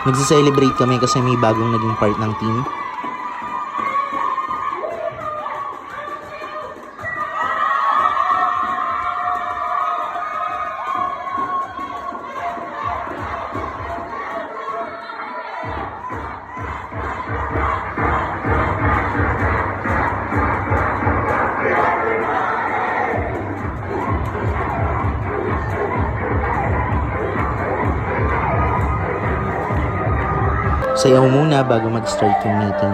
Nagse-celebrate kami kasi may bagong naging part ng team. Sayaw muna bago mag-start yung meeting.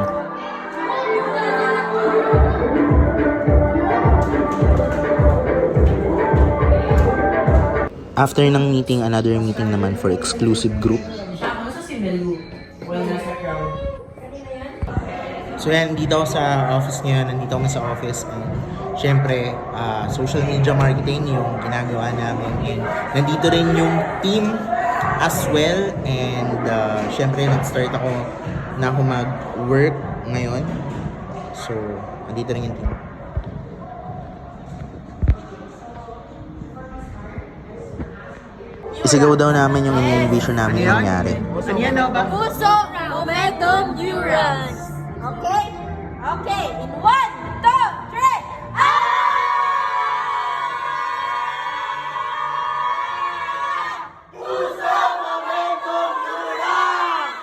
After ng meeting, another meeting naman for exclusive group. So yan, dito ako sa office ngayon. Nandito ako sa office. And syempre, social media marketing yung ginagawa namin. And nandito rin yung team as well. And syempre, nag-start ako na ako mag-work ngayon. So, nandito rin yung team. Isigaw daw namin yung innovation namin yung nangyari. Puso Momentum Neurons. Okay? Okay. In 1, 2, 3. Puso Momentum Neurons.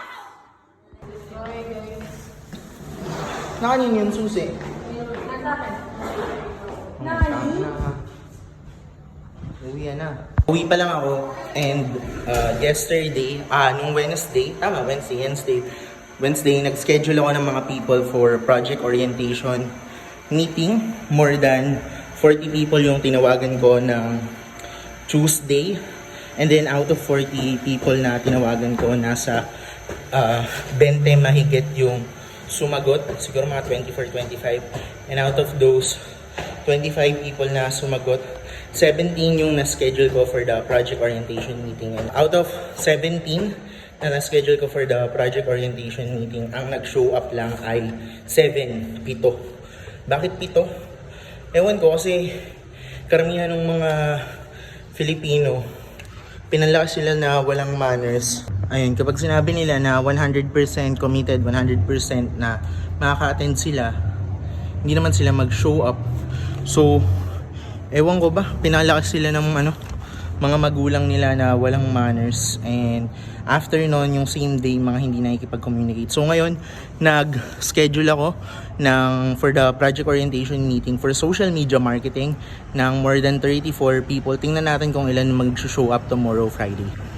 Nakanin yung susi. Nani? Uwi na. Uwi pa lang ako and yesterday, nung Wednesday, Wednesday, nag-schedule ako ng mga people for project orientation meeting. More than 40 people yung tinawagan ko ng Tuesday. And then out of 40 people na tinawagan ko, nasa 20 mahigit yung sumagot. Siguro mga 24-25. And out of those 25 people na sumagot, 17 yung na-schedule ko for the project orientation meeting. And out of 17 na na-schedule ko for the project orientation meeting, ang nag-show up lang ay 7, 7. Bakit 7? Ewan ko kasi karamihan ng mga Filipino, pinalakas sila na walang manners. Ayun, kapag sinabi nila na 100% committed, 100% na makaka-attend sila, hindi naman sila mag-show up. So, ewan ko ba, pinalakas sila ng mga magulang nila na walang manners. And after nun, yung same day, mga hindi nakikipag-communicate. So ngayon, nag-schedule ako for the project orientation meeting for social media marketing ng more than 34 people. Tingnan natin kung ilan mag-show up tomorrow, Friday.